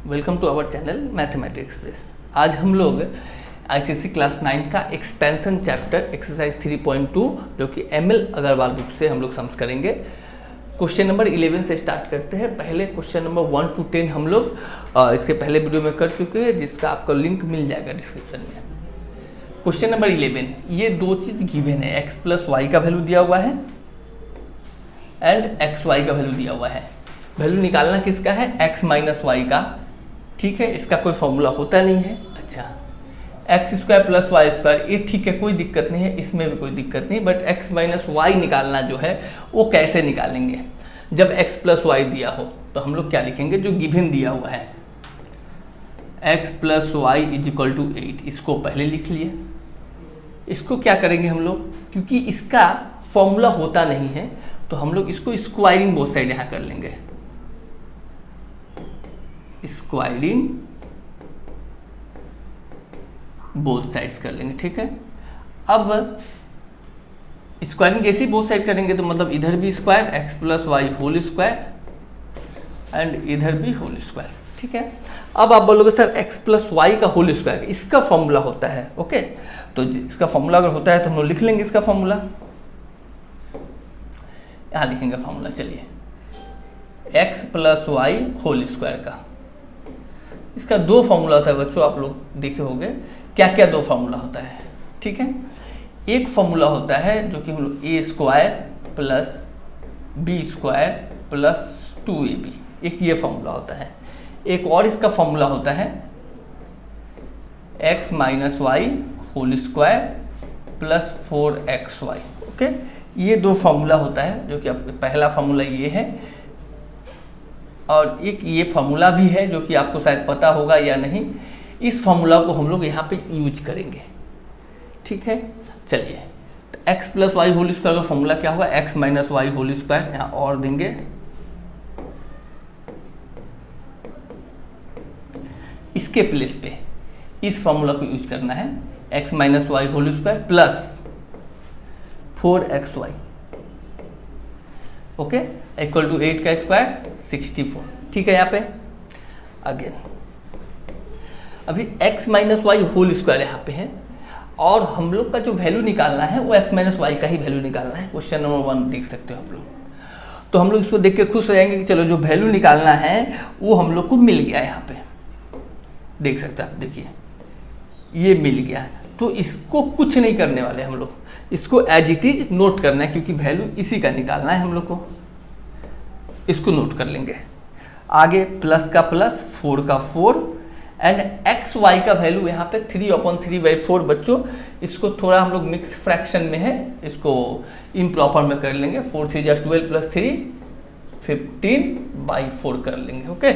Welcome to our channel mathematics express. आज हम लोग आईसीएसई क्लास 9 का एक्सपेंशन चैप्टर एक्सरसाइज 3.2 जो कि एमएल अग्रवाल बुक से हम लोग सम्स करेंगे। क्वेश्चन नंबर 11 से स्टार्ट करते हैं। पहले क्वेश्चन नंबर 1 to 10 हम लोग इसके पहले वीडियो में कर चुके हैं, जिसका आपको लिंक मिल जाएगा डिस्क्रिप्शन में। क्वेश्चन नंबर 11, ये दो चीज़ गिवन है, x प्लस वाई का वैल्यू दिया हुआ है एंड एक्स वाई का वैल्यू दिया हुआ है। वैल्यू निकालना किसका है? x माइनस वाई का। ठीक है, इसका कोई फॉर्मूला होता नहीं है। अच्छा, x square plus y square, ये ठीक है, कोई दिक्कत नहीं है, इसमें भी कोई दिक्कत नहीं। बट x माइनस वाई निकालना जो है वो कैसे निकालेंगे? जब x प्लस वाई दिया हो तो हम लोग क्या लिखेंगे? जो गिवन दिया हुआ है x plus y is equal to 8, इसको पहले लिख लिए। इसको क्या करेंगे हम लोग? क्योंकि इसका फॉर्मूला होता नहीं है तो हम लोग इसको स्क्वायरिंग बोथ साइड यहाँ कर लेंगे। स्क्वायरिंग बोथ साइड्स कर लेंगे। ठीक है, अब स्क्वायरिंग जैसे ही बोथ साइड करेंगे तो मतलब इधर भी square x plus y whole square and इधर भी होल स्क्वायर। ठीक है, अब आप बोलोगे सर x प्लस वाई का होल स्क्वायर इसका फॉर्मूला होता है। ओके, तो इसका फॉर्मूला अगर होता है तो हम लोग लिख लेंगे इसका फॉर्मूला। यहाँ लिखेंगे फॉर्मूला। चलिए, x plus y whole square का, इसका दो फॉर्मूला होता है बच्चों, आप लोग देखे होंगे। क्या क्या दो फॉर्मूला होता है? ठीक है, एक फॉर्मूला होता है जो कि हम लोग a square plus b square plus 2ab, एक ये फॉर्मूला होता है। एक और इसका फॉर्मूला होता है x minus y whole square plus 4xy। Okay, ये दो फॉर्मूला होता है जो कि आपको पहला फॉर्मूला ये है और एक ये फॉर्मूला भी है जो कि आपको शायद पता होगा या नहीं। इस फॉर्मूला को हम लोग यहाँ पे यूज करेंगे। ठीक है, चलिए, तो x plus y whole square का फॉर्मूला क्या होगा? x minus y whole square, यहाँ और देंगे। इसके प्लेस पे इस फॉर्मूला को यूज करना है, x minus y whole square plus 4xy। Okay, equal to 8 का स्क्वायर 64। ठीक है, यहाँ पे अगेन अभी x minus y whole square यहाँ पे है और हम लोग का जो वैल्यू निकालना है वो x माइनस वाई का ही वैल्यू निकालना है। क्वेश्चन नंबर 1 देख सकते हो आप लोग, तो हम लोग इसको देख के खुश हो जाएंगे कि चलो जो वैल्यू निकालना है वो हम लोग को मिल गया। यहाँ पे देख सकते हैं आप, देखिए ये मिल गया। तो इसको कुछ नहीं करने वाले हम लोग, इसको एज इट इज नोट करना है क्योंकि वैल्यू इसी का निकालना है हम लोग को। इसको नोट कर लेंगे। आगे प्लस का प्लस 4 का 4 एंड एक्स वाई का वैल्यू यहाँ पे 3/3/4 बच्चों। इसको थोड़ा हम लोग मिक्स फ्रैक्शन में है, इसको इम्प्रॉपर में कर लेंगे। 4 3 जा 12 प्लस 3 15/4 कर लेंगे। ओके,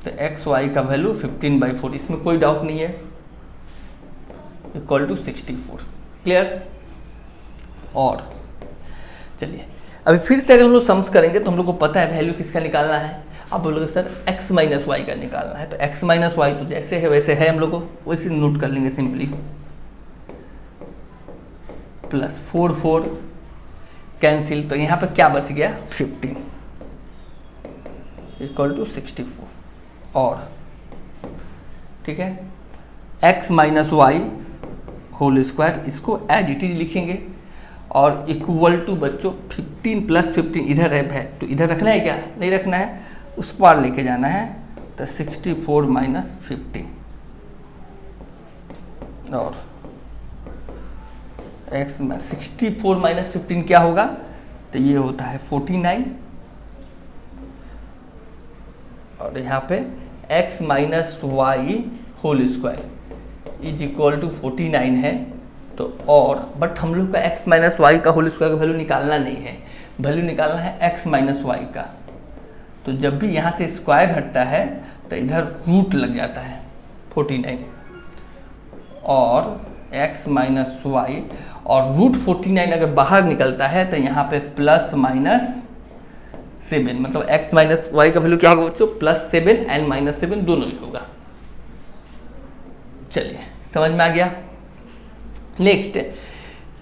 तो एक्स वाई का वैल्यू 15/4, इसमें कोई डाउट नहीं है, इक्वल टू 64। क्लियर? और चलिए अभी फिर से अगर हम लोग सम्स करेंगे तो हम लोग को पता है वैल्यू किसका निकालना है। आप बोलोगे सर x माइनस वाई का निकालना है, तो x माइनस वाई तो जैसे है वैसे है, हम लोग को वैसे नोट कर लेंगे सिंपली। प्लस 4 4 कैंसिल, तो यहाँ पे क्या बच गया? 15 इक्वल टू 64। और ठीक है, x minus y whole square, इसको एज इट इज लिखेंगे और इक्वल टू बच्चों 15 प्लस 15 इधर है तो इधर रखना है क्या? नहीं रखना है, उस पार लेके जाना है। तो 64 माइनस 15 और 64 माइनस 15 क्या होगा? तो ये होता है 49 और यहाँ पे x minus y whole square is equal to 49 है। तो और बट हम लोग का x माइनस वाई का होल स्क्वायर का वैल्यू निकालना नहीं है, वैल्यू निकालना है x माइनस वाई का। तो जब भी यहाँ से स्क्वायर हटता है तो इधर रूट लग जाता है 49 और x माइनस वाई, और रूट 49 अगर बाहर निकलता है तो यहाँ पे प्लस माइनस 7, मतलब x माइनस वाई का वैल्यू क्या होगा बच्चों? प्लस 7 एंड माइनस 7 दोनों ही होगा। चलिए, समझ में आ गया? नेक्स्ट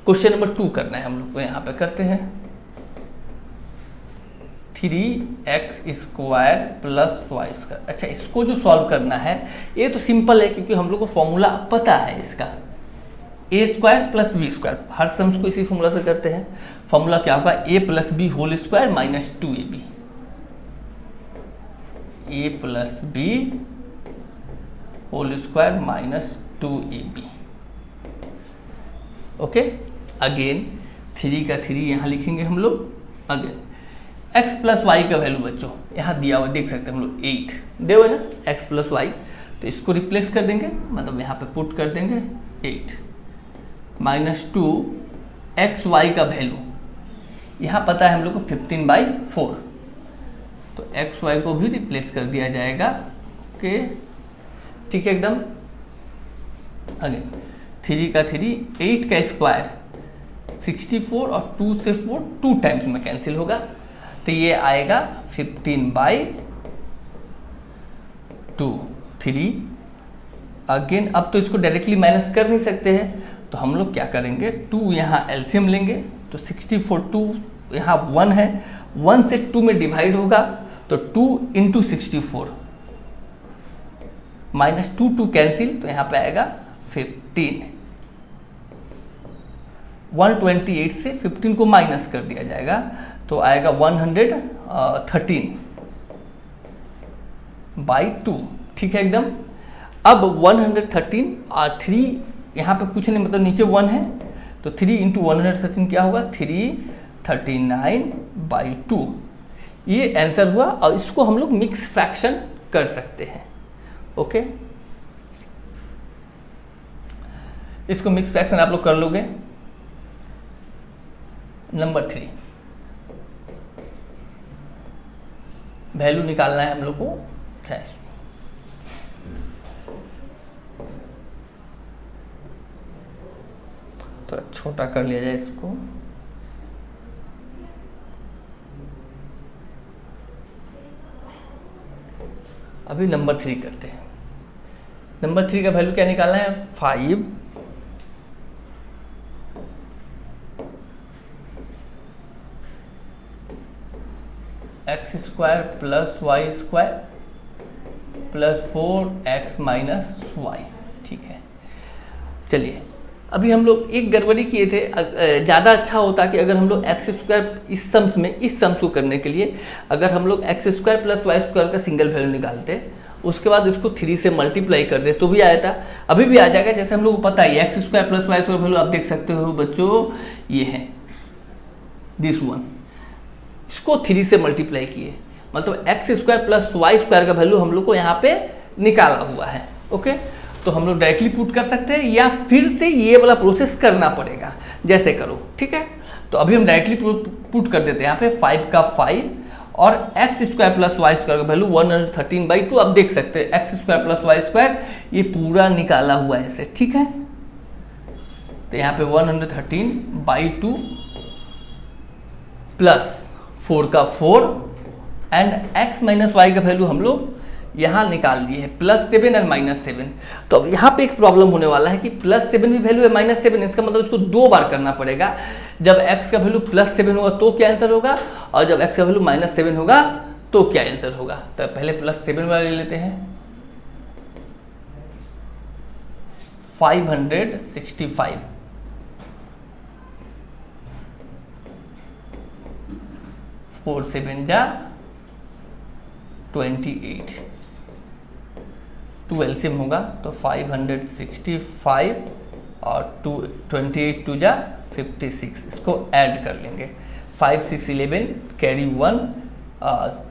क्वेश्चन नंबर 2 करना है हम लोग को, यहाँ पे करते हैं। 3x square plus y square. अच्छा, इसको जो सॉल्व करना है ये तो सिंपल है, क्योंकि हम लोग को फॉर्मूला पता है इसका, a square plus b square. हर सम्स को इसी फॉर्मूला से करते हैं। फॉर्मूला क्या होगा, a plus b whole square minus 2ab, a plus b whole square minus 2ab। Okay, again 3 का 3 यहाँ लिखेंगे हम लोग। अगेन x प्लस वाई का वैल्यू बच्चों यहाँ दिया हुआ, देख सकते हैं हम लोग 8 दे हुए ना, x प्लस वाई, तो इसको रिप्लेस कर देंगे, मतलब यहाँ पे पुट कर देंगे 8 माइनस 2 एक्स वाई का वैल्यू यहाँ पता है हम लोग को 15/4, तो एक्स वाई को भी रिप्लेस कर दिया जाएगा। ओके, ठीक है एकदम। अगेन 3 का 3, 8 का स्क्वायर 64 और 2 से 4 2 टाइम्स में कैंसिल होगा, तो ये आएगा 15/2 3। अगेन अब तो इसको डायरेक्टली माइनस कर नहीं सकते हैं, तो हम लोग क्या करेंगे, 2 यहाँ एलसीएम लेंगे, तो 64 2 यहाँ 1 है, 1 से 2 में डिवाइड होगा, तो 2 इंटू 64 माइनस 2 कैंसिल, तो यहाँ पे आएगा 15। 128 से 15 को माइनस कर दिया जाएगा, तो आएगा 113/2। ठीक है एकदम। अब 113 और 3 यहाँ पे कुछ नहीं, मतलब नीचे 1 है, तो 3 इंटू 113 क्या होगा, 339/2। ये आंसर हुआ, और इसको हम लोग मिक्स फ्रैक्शन कर सकते हैं। ओके, इसको मिक्स फ्रैक्शन आप लोग कर लोगे। नंबर 3 वैल्यू निकालना है हम लोग को, तो छोटा कर लिया जाए इसको। अभी नंबर 3 करते हैं। नंबर 3 का वैल्यू क्या निकालना है, 5 x square plus y square plus 4x minus y. ठीक है, चलिए अभी हम लोग एक गड़बड़ी किए थे। ज़्यादा अच्छा होता कि अगर हम लोग एक्स स्क्वायर इस सम्स को करने के लिए अगर हम लोग x square plus y square का सिंगल वैल्यू निकालते, उसके बाद इसको 3 से मल्टीप्लाई कर दे तो भी आया था, अभी भी आ जाएगा। जैसे हम लोग को पता है x square plus y square value आप देख सकते हो बच्चों, ये है दिस वन, इसको 3 से मल्टीप्लाई किए, मतलब x square plus y square का वैल्यू हम लोग को यहाँ पे निकाला हुआ है। ओके, तो हम लोग डायरेक्टली पुट कर सकते हैं या फिर से ये वाला प्रोसेस करना पड़ेगा, जैसे करो। ठीक है, तो अभी हम डायरेक्टली पुट कर देते हैं यहाँ पे 5 का 5 और x square plus y square का वैल्यू 113/2। अब देख सकते हैं x square plus y square ये पूरा निकाला हुआ है ऐसे। ठीक है, तो यहाँ पे 113/2 प्लस 4 का 4 एंड x माइनस वाई का वैल्यू हम लोग यहाँ निकाल लिए हैं +7 एंड -7। तो अब यहाँ पे एक प्रॉब्लम होने वाला है कि +7 भी वैल्यू है -7, इसका मतलब इसको 2 बार करना पड़ेगा। जब x का वैल्यू +7 होगा तो क्या आंसर होगा, और जब x का वैल्यू -7 होगा तो क्या आंसर होगा। तो पहले +7 वाला ले लेते हैं, 565 4 7 जा 28, 2 एलसीएम होगा तो 565 और 28 2 जा 56, इसको ऐड कर लेंगे। 5 6 11 कैरी 1,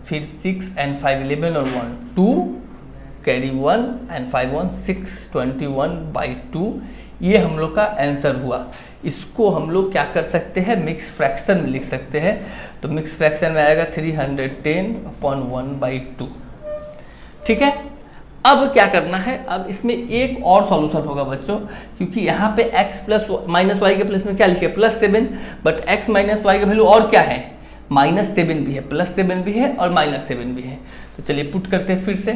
फिर 6 एंड 5 11 और 1 2 कैरी 1 एंड 5 1 6 21/2। ये हम लोग का आंसर हुआ। इसको हम लोग क्या कर सकते हैं, मिक्स फ्रैक्शन में लिख सकते हैं। तो मिक्स फ्रैक्शन में आएगा 310/1/2। ठीक है, अब क्या करना है, अब इसमें एक और सॉल्यूशन होगा बच्चों, क्योंकि यहाँ पे x प्लस माइनस वाई के प्लस में क्या लिखे +7, बट x माइनस वाई का वैल्यू और क्या है -7 भी है, +7 भी है और -7 भी है। तो चलिए पुट करते हैं फिर से।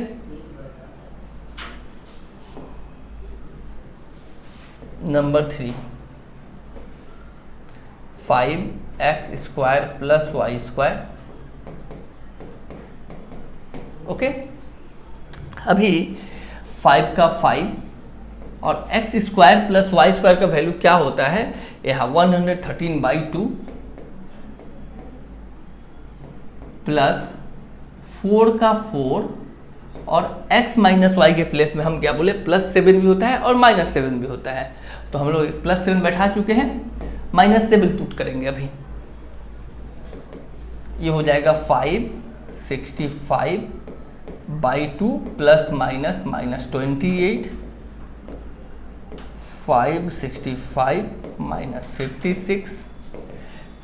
Number 3 5x square plus y square okay, अभी 5 का 5 और x square plus y square का वैल्यू क्या होता है, यहाँ 113/2 प्लस 4 का 4 और x माइनस वाई के प्लेस में हम क्या बोले +7 भी होता है और -7 भी होता है, तो हम लोग +7 बैठा चुके हैं, -7 पुट करेंगे अभी, ये हो जाएगा 565/2 प्लस माइनस -28, 565 -56,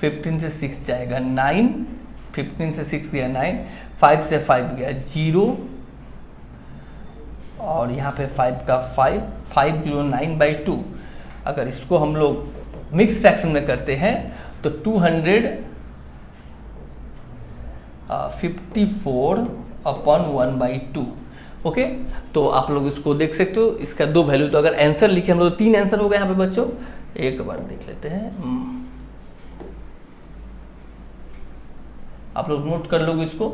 15 से 6 जाएगा 9, 15 से 6 गया 9, 5 से 5 गया 0 और यहाँ पे 5 का 5 0 9/2। अगर इसको हम लोग मिक्स फ्रैक्शन में करते हैं तो 254/1/2। ओके, तो आप लोग इसको देख सकते हो, इसका 2 वैल्यू, तो अगर आंसर लिखे हम लोग 3 आंसर हो गए यहाँ पे बच्चों, एक बार देख लेते हैं, आप लोग नोट कर लोगे इसको।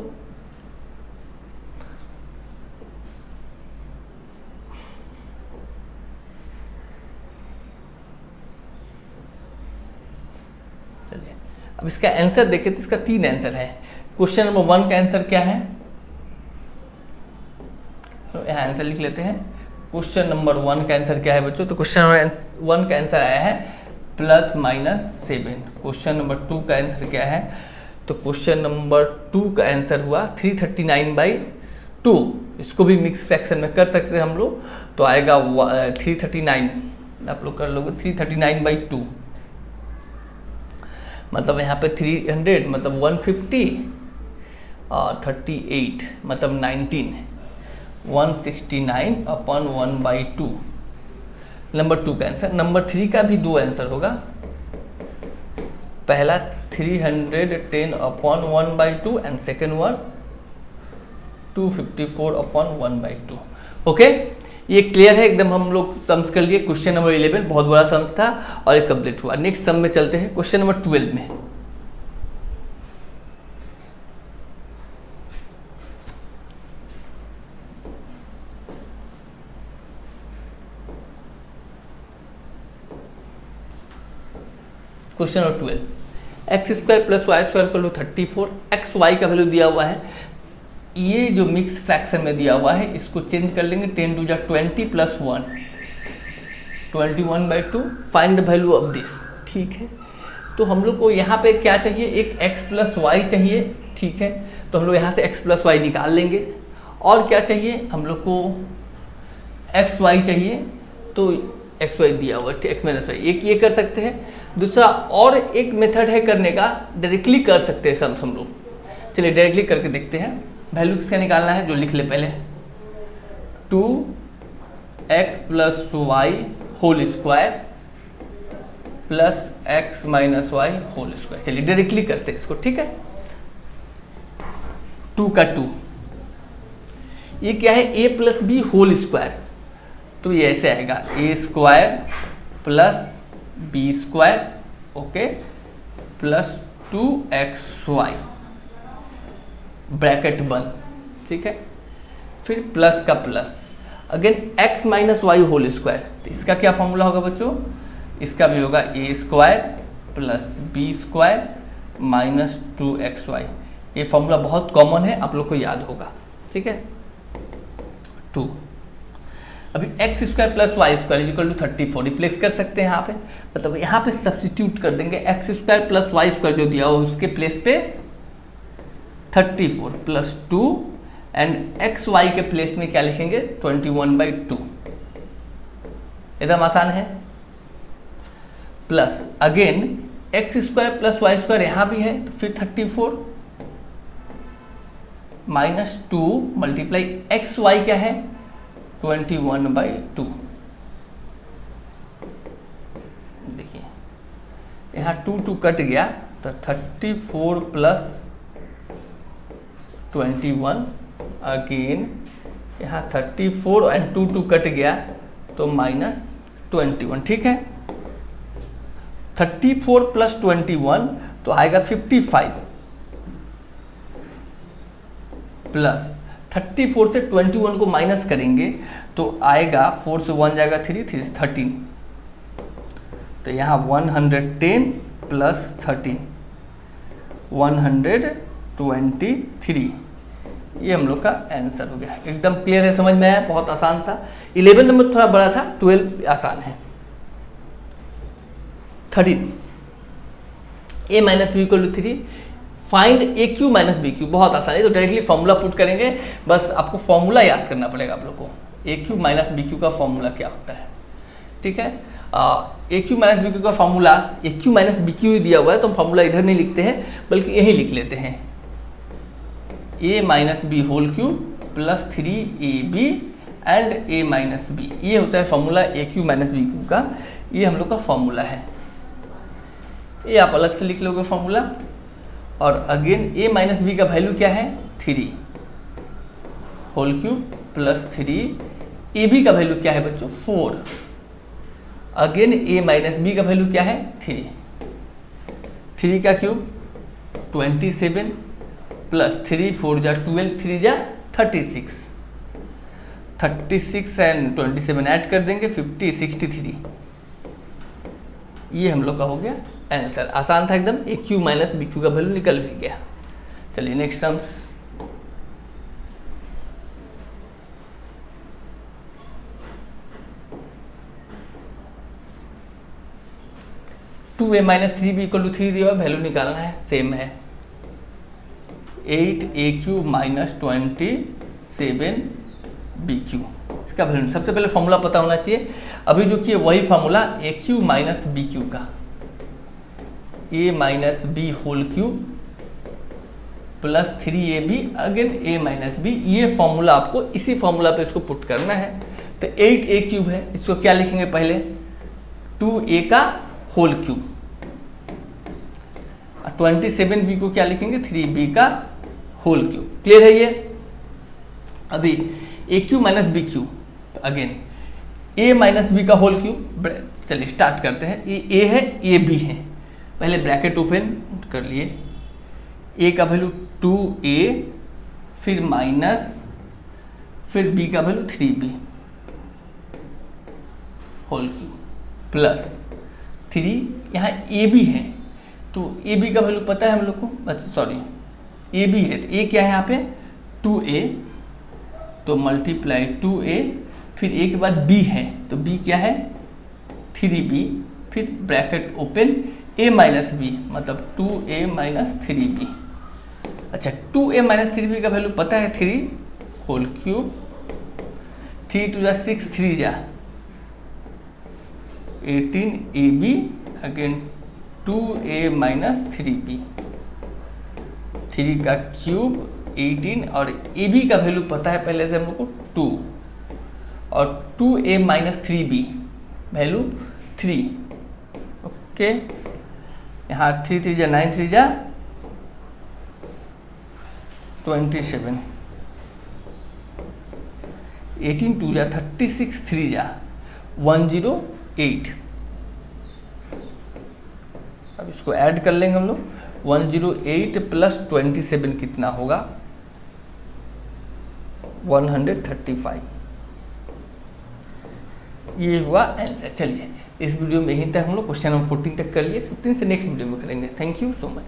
चलिए अब इसका आंसर देखें, तो इसका 3 आंसर है। क्वेश्चन नंबर 1 का आंसर क्या है, तो यहाँ आंसर लिख लेते हैं। क्वेश्चन नंबर 1 का आंसर क्या है बच्चों, तो क्वेश्चन नंबर 1 का आंसर आया है +-7। क्वेश्चन नंबर 2 का आंसर क्या है, तो क्वेश्चन नंबर 2 का आंसर हुआ 339/2। इसको भी मिक्स फ्रैक्शन में कर सकते हैं हम लोग, तो आएगा 339, आप लोग कर लोगे 339/2, मतलब यहाँ पे 300 मतलब 150 और 38 मतलब 19, 169/1/2 नंबर 2 का आंसर। नंबर 3 का भी 2 आंसर होगा, पहला 310/1/2 एंड सेकेंड वन 254/1/2। ओके, ये क्लियर है एकदम, हम लोग सम्स कर लिए। क्वेश्चन नंबर 11 बहुत बड़ा सम्स था और ये कंप्लीट हुआ। नेक्स्ट सम में चलते हैं, क्वेश्चन नंबर 12 में। Question number 12, x² + y² = 34, x y का वैल्यू दिया हुआ है। ये जो मिक्स फ्रैक्शन में दिया हुआ है इसको चेंज कर लेंगे, 10 to the 20 + 1 21/2, find the value of this. ठीक है, तो हम लोग को यहाँ पे क्या चाहिए, एक x + y चाहिए। ठीक है, तो हम लोग यहाँ से x + y निकाल लेंगे। और क्या चाहिए हम लोग को, एक्स वाई चाहिए, तो एक्स वाई दिया हुआ x - y, एक ये कर सकते हैं। दूसरा और एक मेथड है करने का, डायरेक्टली कर सकते हैं सम हम लोग। चलिए डायरेक्टली करके देखते हैं। वैल्यू किसका निकालना है, जो लिख ले पहले, 2x + y whole square plus x - y whole square. चलिए डायरेक्टली करते हैं इसको। ठीक है, 2 का 2, ये क्या है, a + b होल स्क्वायर, तो ये ऐसे आएगा a² + b², okay, plus 2xy bracket बंद। ठीक है, फिर प्लस का plus, again x - y whole square, तो इसका क्या फॉर्मूला होगा बच्चों, इसका भी होगा a² + b² - 2xy। ये फॉर्मूला बहुत कॉमन है, आप लोग को याद होगा। ठीक है, 2, अभी x² + y² = 34 रिप्लेस कर सकते हैं यहाँ पे, मतलब यहाँ पे सब्स्टिट्यूट कर देंगे, x² + y² जो दिया हो उसके प्लेस पे 34 + 2 एंड xy के प्लेस में क्या लिखेंगे, 21/2। एकदम आसान है। प्लस अगेन x² + y² यहाँ भी है, तो फिर 34 - 2 मल्टीप्लाई xy क्या है, 21/2। देखिए यहाँ 2 कट गया, तो 34 + 21, अगेन यहाँ 34 एंड 2 कट गया, तो -21। ठीक है, 34 + 21 तो आएगा 55 प्लस 34 से 21 को माइनस करेंगे तो आएगा 4 से 1 जाएगा 3, 3 से 13, तो यहाँ 110 प्लस 13 123, ये हम लोग का आंसर हो गया। एकदम क्लियर है, समझ में आया, बहुत आसान था। 11 नंबर थोड़ा बड़ा था, 12 आसान है। 13 a minus b equal to 3, find a cube minus b cube, बहुत आसान है। तो डायरेक्टली फॉर्मूला पुट करेंगे, बस आपको फॉर्मूला याद करना पड़ेगा आप लोग को। ए क्यू माइनस बी क्यू का फॉर्मूला क्या होता है, ठीक है। ए क्यू माइनस बी क्यू का formula, a cube minus b Q ही दिया हुआ है तो हम फॉर्मूला इधर नहीं लिखते हैं बल्कि यही लिख लेते हैं, a minus b whole cube plus 3ab and a minus b, ये होता है formula a cube minus b cube का। ये हम लोग का फॉर्मूला है, ये आप अलग से लिख लोगे फॉर्मूला। और अगेन ए माइनस बी का वैल्यू क्या है, 3 whole cube plus 3, a b का वैल्यू क्या है बच्चों, 4। अगेन ए माइनस बी का वैल्यू क्या है, 3, 3 का क्यूब 27 प्लस 3 4 जा 12, 3 जा 36, 36 एंड 27 ऐड कर देंगे 50, 63, ये हम लोग का हो गया आंसर। आसान था एकदम, a cube minus b cube का वैल्यू निकल भी गया। चलिए next terms, two a minus 3b equal to 3 दिया हुआ, वैल्यू निकालना है, सेम है 8a³ माइनस 27b³, इसका वैल्यू सबसे पहले फॉर्मूला पता होना चाहिए। अभी जो कि वही फॉर्मूला a³ माइनस b³ का, a minus b whole cube plus 3ab again a minus b, ये फॉर्मूला आपको इसी फॉर्मूला पे इसको पुट करना है। तो 8a³ है, इसको क्या लिखेंगे पहले, 2a का होल क्यूब, 27b को क्या लिखेंगे, 3b का होल क्यूब। क्लियर है ये। अभी a³ minus b³, again a minus b का होल क्यूब, चलिए स्टार्ट करते हैं। ये a है, ये b है, पहले ब्रैकेट ओपन कर लिए, a का वैल्यू 2a, फिर माइनस, फिर b का value 3b whole cube plus 3, यहाँ a b है तो a b का वैल्यू पता है हम लोग को, सॉरी a b है तो a क्या है यहाँ पे 2a, तो मल्टीप्लाई 2a, फिर a के बाद b है तो b क्या है 3b, फिर bracket open a minus b मतलब 2a माइनस 3b। अच्छा 2a माइनस 3b का वैल्यू पता है 3 होल क्यूब, 3 2 जा 6, 3 जा 18ab again 2a minus 3b, 3 का क्यूब 18 और ab का वैल्यू पता है पहले से हम लोग को 2 और 2a minus 3b value 3। Okay यहाँ 3 3 जा 9, 3 जा 27, 18 2 जा 36, 3 जा 108। अब इसको ऐड कर लेंगे हम लोग, 108 प्लस 27 कितना होगा 135, ये हुआ आंसर। चलिए इस वीडियो में यहीं तक हम लोग क्वेश्चन नंबर 14 तक कर लिए, 15 से नेक्स्ट वीडियो में करेंगे। Thank you so much.